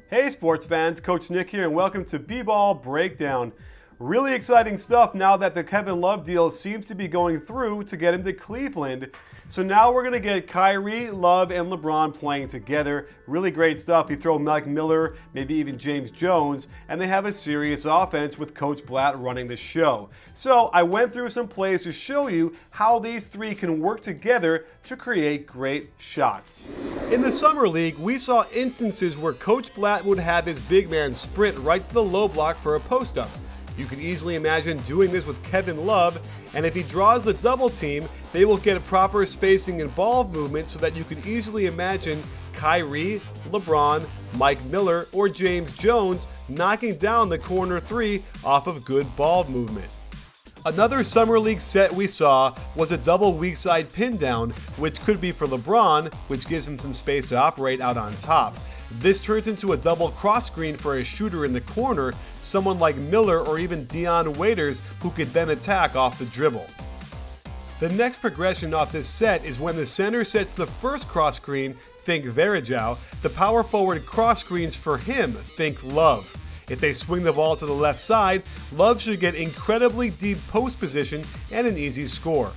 Hey sports fans, Coach Nick here and welcome to B-Ball Breakdown. Really exciting stuff now that the Kevin Love deal seems to be going through to get him to Cleveland. So now we're going to get Kyrie, Love, and LeBron playing together. Really great stuff. You throw Mike Miller, maybe even James Jones, and they have a serious offense with Coach Blatt running the show. So I went through some plays to show you how these three can work together to create great shots. In the Summer League, we saw instances where Coach Blatt would have his big man sprint right to the low block for a post-up. You can easily imagine doing this with Kevin Love, and if he draws the double team, they will get proper spacing and ball movement so that you can easily imagine Kyrie, LeBron, Mike Miller, or James Jones knocking down the corner three off of good ball movement. Another Summer League set we saw was a double weak side pin down, which could be for LeBron, which gives him some space to operate out on top. This turns into a double cross screen for a shooter in the corner, someone like Miller or even Dion Waiters, who could then attack off the dribble. The next progression off this set is when the center sets the first cross screen, think Varejao, the power forward cross screens for him, think Love. If they swing the ball to the left side, Love should get incredibly deep post position and an easy score.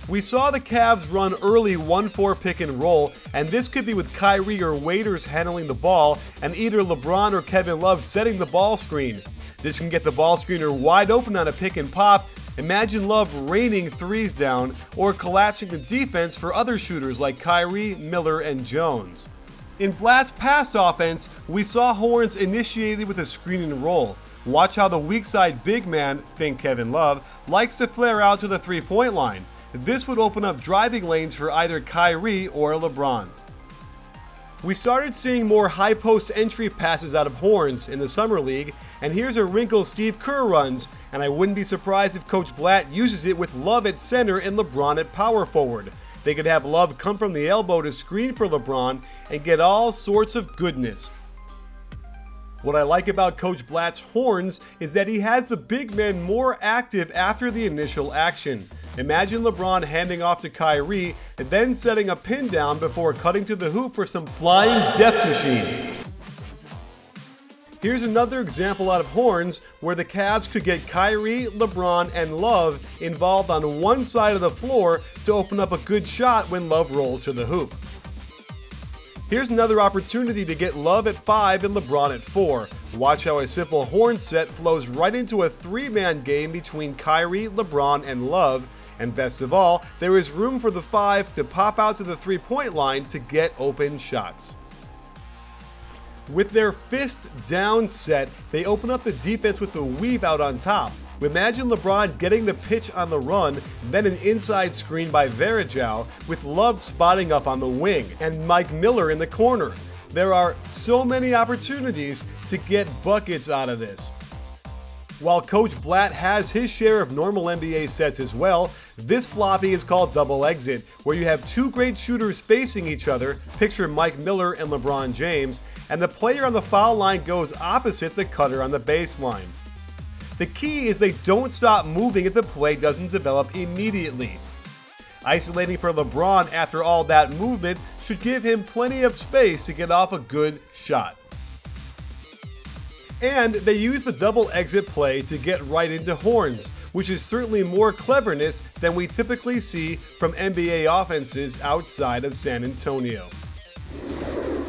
We saw the Cavs run early 1-4 pick and roll, and this could be with Kyrie or Waiters handling the ball and either LeBron or Kevin Love setting the ball screen. This can get the ball screener wide open on a pick and pop. Imagine Love raining threes down or collapsing the defense for other shooters like Kyrie, Miller, and Jones. In Blatt's past offense, we saw horns initiated with a screen and roll. Watch how the weak side big man, think Kevin Love, likes to flare out to the three-point line. This would open up driving lanes for either Kyrie or LeBron. We started seeing more high post entry passes out of horns in the Summer League, and here's a wrinkle Steve Kerr runs, and I wouldn't be surprised if Coach Blatt uses it with Love at center and LeBron at power forward. They could have Love come from the elbow to screen for LeBron and get all sorts of goodness. What I like about Coach Blatt's horns is that he has the big men more active after the initial action. Imagine LeBron handing off to Kyrie and then setting a pin down before cutting to the hoop for some flying death machine. Here's another example out of horns where the Cavs could get Kyrie, LeBron, and Love involved on one side of the floor to open up a good shot when Love rolls to the hoop. Here's another opportunity to get Love at 5 and LeBron at 4. Watch how a simple horn set flows right into a three-man game between Kyrie, LeBron, and Love. And best of all, there is room for the 5 to pop out to the three-point line to get open shots. With their fist down set, they open up the defense with the weave out on top. Imagine LeBron getting the pitch on the run, then an inside screen by Varejao, with Love spotting up on the wing, and Mike Miller in the corner. There are so many opportunities to get buckets out of this. While Coach Blatt has his share of normal NBA sets as well, this floppy is called double exit, where you have two great shooters facing each other, picture Mike Miller and LeBron James, and the player on the foul line goes opposite the cutter on the baseline. The key is they don't stop moving if the play doesn't develop immediately. Isolating for LeBron after all that movement should give him plenty of space to get off a good shot. And they use the double exit play to get right into horns, which is certainly more cleverness than we typically see from NBA offenses outside of San Antonio.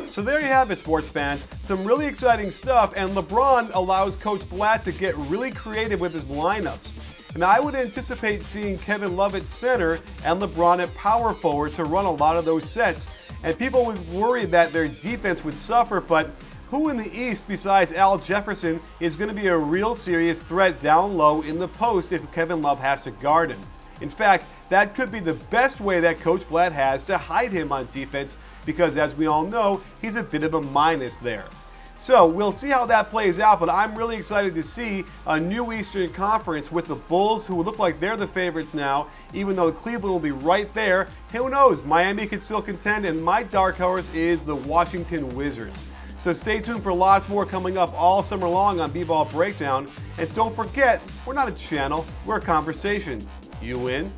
So there you have it, sports fans. Some really exciting stuff, and LeBron allows Coach Blatt to get really creative with his lineups. And I would anticipate seeing Kevin Love at center and LeBron at power forward to run a lot of those sets. And people would worry that their defense would suffer, but who in the East besides Al Jefferson is going to be a real serious threat down low in the post if Kevin Love has to guard him? In fact, that could be the best way that Coach Blatt has to hide him on defense because, as we all know, he's a bit of a minus there. So we'll see how that plays out, but I'm really excited to see a new Eastern Conference with the Bulls, who look like they're the favorites now, even though Cleveland will be right there. Who knows? Miami could still contend, and my dark horse is the Washington Wizards. So stay tuned for lots more coming up all summer long on B-Ball Breakdown. And don't forget, we're not a channel, we're a conversation. You in?